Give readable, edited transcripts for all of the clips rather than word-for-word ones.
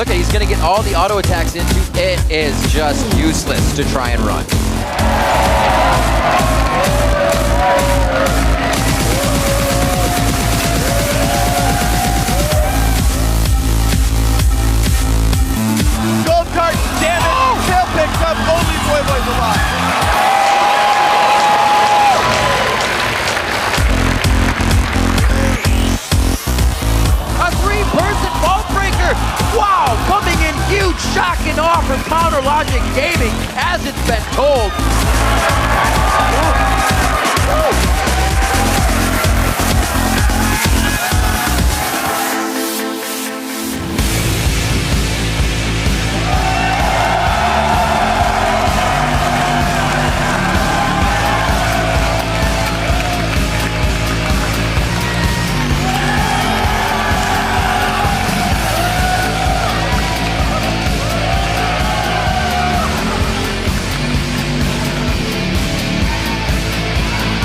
Look at, he's going to get all the auto attacks into. It is just useless to try and run. Gold card, damn it! Tail picks up, only Boy's alive. Three-person ball breaker. Wow, coming in huge, shocking off from Counter Logic Gaming, as it's been told.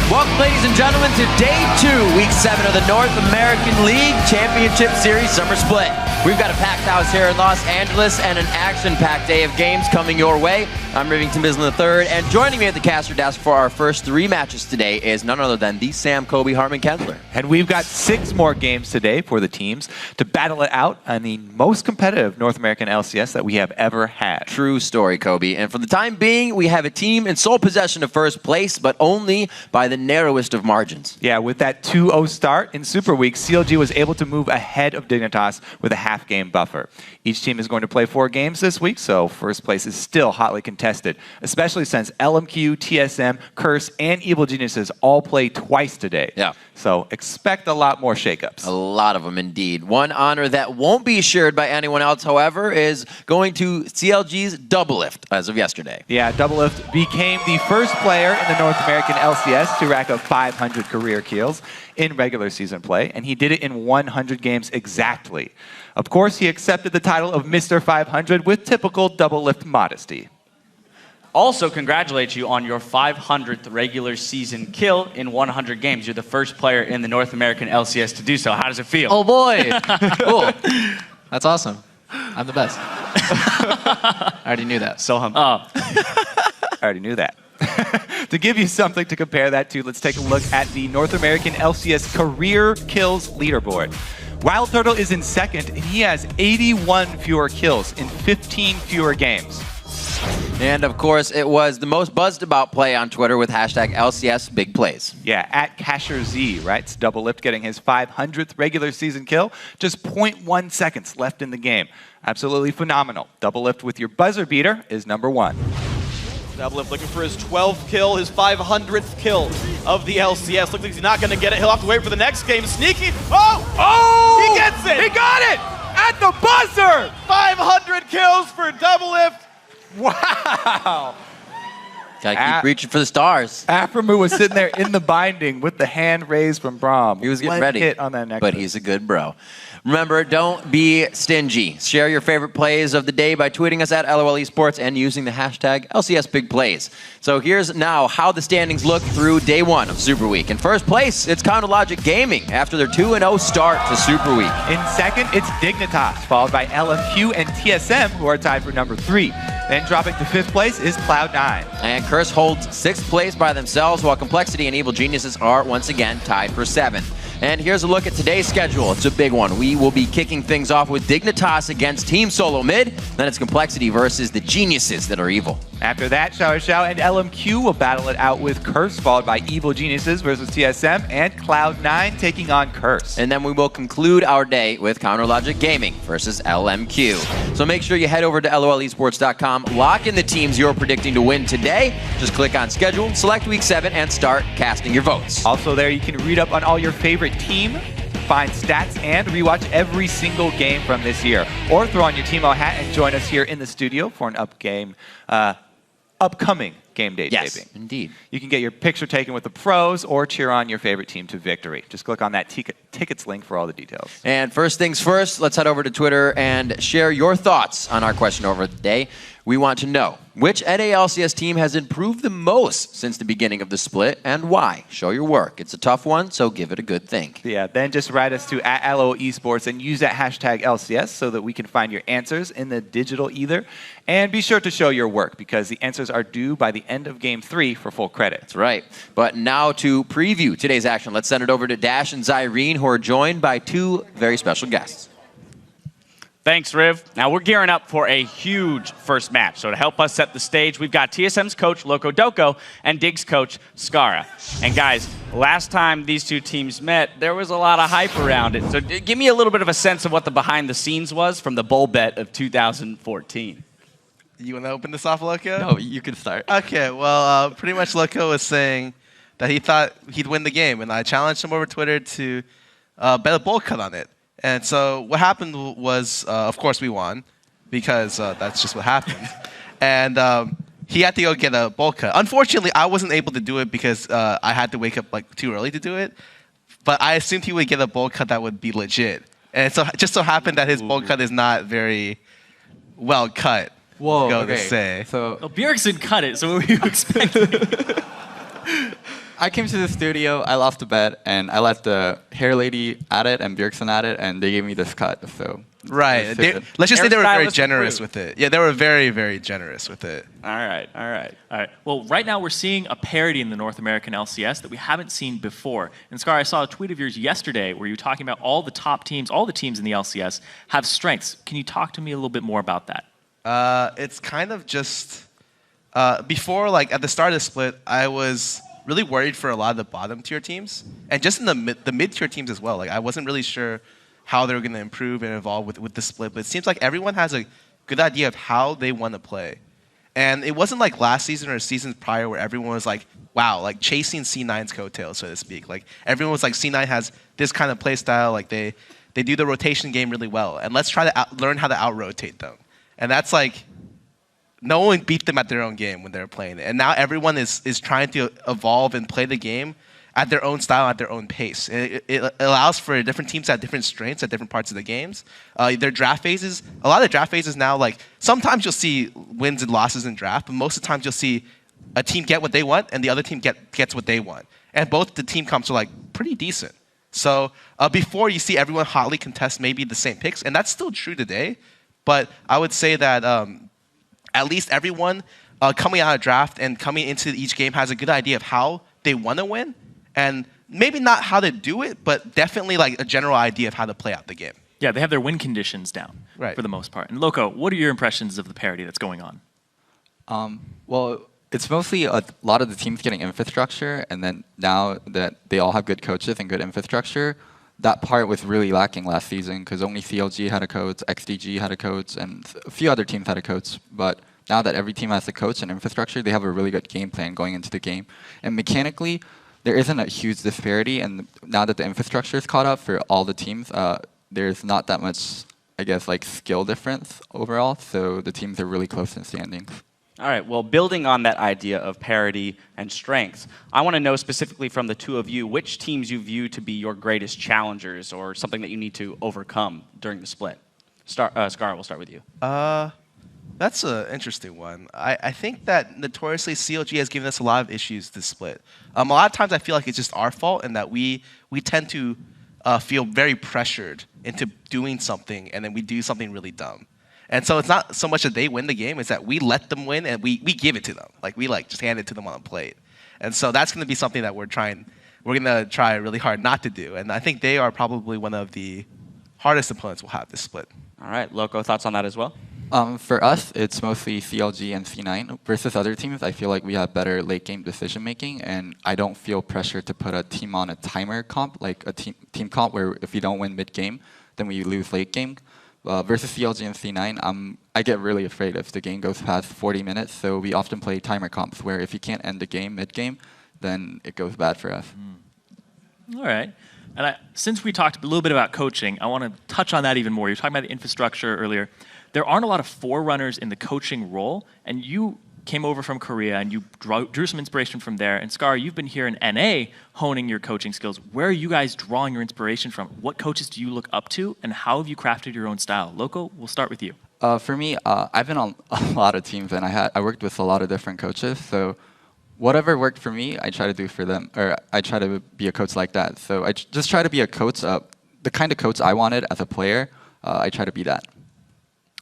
Welcome, ladies and gentlemen, to Day 2, Week 7 of the North American League Championship Series Summer Split. We've got a packed house here in Los Angeles and an action-packed day of games coming your way. I'm Rivington Bislin III, and joining me at the caster desk for our first 3 matches today is none other than the Sam Kobe Hartman Kensler. And we've got 6 more games today for the teams to battle it out on the most competitive North American LCS that we have ever had. True story, Kobe. And for the time being, we have a team in sole possession of first place, but only by the narrowest of margins. Yeah, with that 2-0 start in Super Week, CLG was able to move ahead of Dignitas with a half-game buffer. Each team is going to play 4 games this week, so first place is still hotly contested, especially since LMQ, TSM, Curse, and Evil Geniuses all play twice today. Yeah. So expect a lot more shakeups. A lot of them, indeed. One honor that won't be shared by anyone else, however, is going to CLG's Doublelift as of yesterday. Yeah, Doublelift became the first player in the North American LCS to rack up 500 career kills in regular season play, and he did it in 100 games exactly. Of course, he accepted the title of Mr. 500 with typical Doublelift modesty. Also congratulate you on your 500th regular season kill in 100 games. You're the first player in the North American LCS to do so. How does it feel? Oh boy! Cool. That's awesome. I'm the best. I already knew that. So humble. Oh. I already knew that. To give you something to compare that to, let's take a look at the North American LCS career kills leaderboard. Wild Turtle is in second, and he has 81 fewer kills in 15 fewer games. And of course, it was the most buzzed about play on Twitter with hashtag LCS Big Plays. Yeah, at CasherZ writes, Doublelift getting his 500th regular season kill, just 0.1 seconds left in the game. Absolutely phenomenal. Doublelift with your buzzer beater is number 1. Doublelift looking for his 12th kill, his 500th kill of the LCS. Looks like he's not going to get it. He'll have to wait for the next game. Sneaky. Oh! He gets it! He got it! At the buzzer! 500 kills for Doublelift. Wow! Gotta keep reaching for the stars. Aphromoo was sitting there in the binding with the hand raised from Braum. He was getting One ready. hit on that next but one. he's a good bro. Remember, don't be stingy. Share your favorite plays of the day by tweeting us at LOL Esports and using the hashtag LCS Big Plays. So here's now how the standings look through day 1 of Super Week. In first place, it's Counter Logic Gaming after their 2-0 start to Super Week. In second, it's Dignitas, followed by LMQ and TSM, who are tied for number 3. Then dropping to 5th place is Cloud9. And Curse holds 6th place by themselves, while Complexity and Evil Geniuses are once again tied for 7th. And here's a look at today's schedule. It's a big one. We will be kicking things off with Dignitas against Team Solo Mid. Then it's Complexity versus the Geniuses that are evil. After that, Xiao Xiao and LMQ will battle it out with Curse, followed by Evil Geniuses versus TSM, and Cloud9 taking on Curse. And then we will conclude our day with Counter Logic Gaming versus LMQ. So make sure you head over to lolesports.com, lock in the teams you're predicting to win today. Just click on schedule, select week 7, and start casting your votes. Also there, you can read up on all your favorite team, find stats, and rewatch every single game from this year. Or throw on your Teemo hat and join us here in the studio for an upcoming game day taping. Indeed. You can get your picture taken with the pros or cheer on your favorite team to victory. Just click on that tickets link for all the details. And first things first, let's head over to Twitter and share your thoughts on our question over the day. We want to know which NALCS team has improved the most since the beginning of the split and why. Show your work. It's a tough one, so give it a good think. Yeah, then just write us to @LO Esports and use that hashtag LCS so that we can find your answers in the digital ether. And be sure to show your work because the answers are due by the end of Game 3 for full credit. That's right. But now to preview today's action, let's send it over to Dash and Zyrene, who are joined by two very special guests. Thanks, Riv. Now we're gearing up for a huge first match. So to help us set the stage, we've got TSM's coach, Loco Doko, and Dig's coach, Skara. And guys, last time these two teams met, there was a lot of hype around it. So give me a little bit of a sense of what the behind the scenes was from the bowl bet of 2014. You want to open this off, Loco? No, you can start. Okay, well, pretty much Loco was saying that he thought he'd win the game, and I challenged him over Twitter to bet a bowl cut on it. And so what happened was, of course, we won because that's just what happened. And he had to go get a bowl cut. Unfortunately, I wasn't able to do it because I had to wake up like too early to do it. But I assumed he would get a bowl cut that would be legit. And so it just so happened that his bowl cut is not very well cut. Whoa, go okay. to say. So Bjergsen cut it, so what were you expecting? I came to the studio, I lost a bet, and I let the hair lady at it and Bjergsen at it, and they gave me this cut. So Right. Let's just say they were very generous with it. Yeah, they were very, very generous with it. All right. All right. Well, right now we're seeing a parity in the North American LCS that we haven't seen before. And Scar, I saw a tweet of yours yesterday where you were talking about all the top teams, all the teams in the LCS have strengths. Can you talk to me a little bit more about that? It's kind of just before, like at the start of the split, I was really worried for a lot of the bottom tier teams, and just in the mid tier teams as well. Like I wasn't really sure how they were going to improve and evolve with the split, but it seems like everyone has a good idea of how they want to play. And it wasn't like last season or seasons prior where everyone was like, wow, like chasing C9's coattails, so to speak. Like everyone was like, C9 has this kind of play style, like they do the rotation game really well, and let's try to learn how to out-rotate them. And that's like, no one beat them at their own game when they were playing it. And now everyone is trying to evolve and play the game at their own style, at their own pace. And it allows for different teams to have different strengths at different parts of the games. Their draft phases, a lot of draft phases now, like sometimes you'll see wins and losses in draft, but most of the times you'll see a team get what they want and the other team gets what they want. And both the team comps are like pretty decent. So before you see everyone hotly contest maybe the same picks, and that's still true today, but I would say that at least everyone coming out of draft and coming into each game has a good idea of how they want to win, and maybe not how to do it, but definitely like a general idea of how to play out the game. Yeah, they have their win conditions down for the most part. And Loco, what are your impressions of the parity that's going on? Well, it's mostly a lot of the teams getting infrastructure, and then now that they all have good coaches and good infrastructure, that part was really lacking last season because only CLG had a coach, XDG had a coach, and a few other teams had a coach. But now that every team has a coach and infrastructure, they have a really good game plan going into the game. And mechanically, there isn't a huge disparity. And now that the infrastructure is caught up for all the teams, there's not that much, I guess, like skill difference overall. So the teams are really close in standings. All right, well, building on that idea of parity and strengths, I want to know specifically from the two of you which teams you view to be your greatest challengers or something that you need to overcome during the split. Scar, we'll start with you. That's an interesting one. I think that notoriously CLG has given us a lot of issues this split. A lot of times I feel like it's just our fault in that we tend to feel very pressured into doing something and then we do something really dumb. And so it's not so much that they win the game, it's that we let them win and we give it to them. Like we like just hand it to them on a plate. And so that's going to be something that we're going to try really hard not to do. And I think they are probably one of the hardest opponents we'll have this split. All right, Loco, thoughts on that as well? For us, it's mostly CLG and C9. Versus other teams, I feel like we have better late game decision making, and I don't feel pressure to put a team on a timer comp, like a team comp where if we don't win mid game, then we lose late game. Versus CLG and C9, I get really afraid if the game goes past 40 minutes, so we often play timer comps where if you can't end the game mid-game, then it goes bad for us. All right. And since we talked a little bit about coaching, I want to touch on that even more. You're talking about the infrastructure earlier. There aren't a lot of forerunners in the coaching role, and you came over from Korea and you drew some inspiration from there. And Scar, you've been here in NA honing your coaching skills. Where are you guys drawing your inspiration from? What coaches do you look up to, and how have you crafted your own style? Loco, we'll start with you. For me, I've been on a lot of teams, and I worked with a lot of different coaches. So whatever worked for me, I try to do for them, or I try to be a coach like that. So I just try to be a coach, the kind of coach I wanted as a player. I try to be that.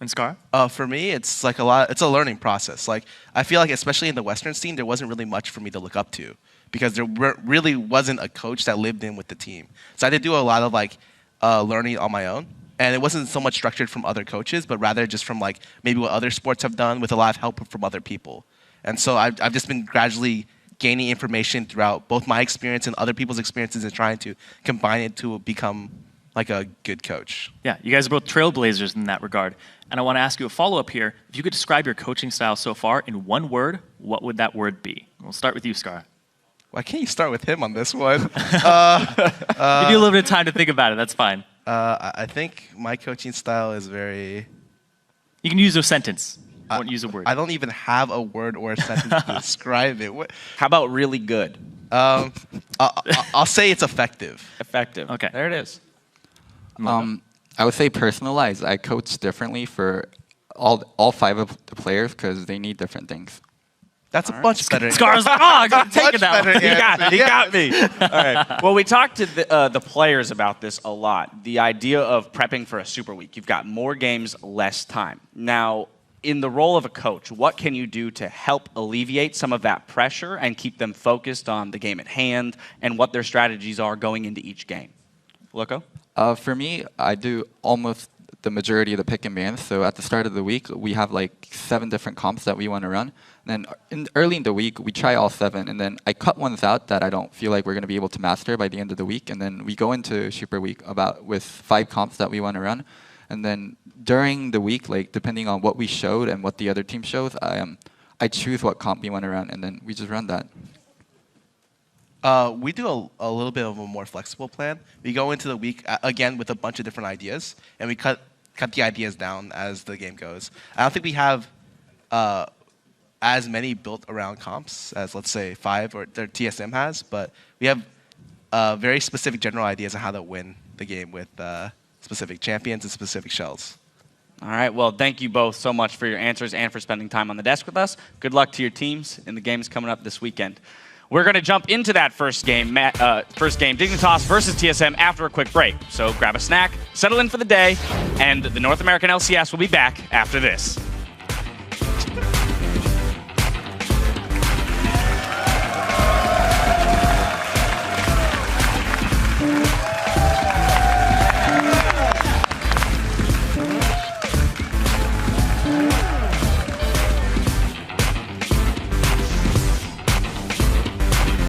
And Scar? For me, it's like it's a learning process. Like I feel like especially in the Western scene, there wasn't really much for me to look up to because there really wasn't a coach that lived in with the team. So I had to do a lot of like learning on my own. And it wasn't so much structured from other coaches, but rather just from like maybe what other sports have done with a lot of help from other people. And so I've just been gradually gaining information throughout both my experience and other people's experiences and trying to combine it to become like a good coach. Yeah, you guys are both trailblazers in that regard. And I want to ask you a follow-up here. If you could describe your coaching style so far in one word, what would that word be? We'll start with you, Scar. Why can't you start with him on this one? Give you a little bit of time to think about it. That's fine. I think my coaching style is very... You can use a sentence. I won't use a word. I don't even have a word or a sentence to describe it. How about really good? I'll say it's effective. Effective. Okay. There it is. I would say personalized. I coach differently for all 5 of the players because they need different things. That's a much better. Scar's like, oh, I got to take it now. He got me. All right. Well, we talked to the players about this a lot. The idea of prepping for a super week. You've got more games, less time. Now, in the role of a coach, what can you do to help alleviate some of that pressure and keep them focused on the game at hand and what their strategies are going into each game? Loco? For me, I do almost the majority of the pick and bans. So at the start of the week, we have like 7 different comps that we want to run. And then early in the week, we try all 7. And then I cut ones out that I don't feel like we're going to be able to master by the end of the week. And then we go into Super Week with 5 comps that we want to run. And then during the week, like depending on what we showed and what the other team shows, I choose what comp we want to run. And then we just run that. We do a little bit of a more flexible plan. We go into the week, again, with a bunch of different ideas. And we cut the ideas down as the game goes. I don't think we have as many built around comps as, let's say, 5 or their TSM has, but we have very specific general ideas on how to win the game with specific champions and specific shells. All right. Well, thank you both so much for your answers and for spending time on the desk with us. Good luck to your teams in the games coming up this weekend. We're going to jump into that first game, Dignitas versus TSM, after a quick break. So grab a snack, settle in for the day, and the North American LCS will be back after this.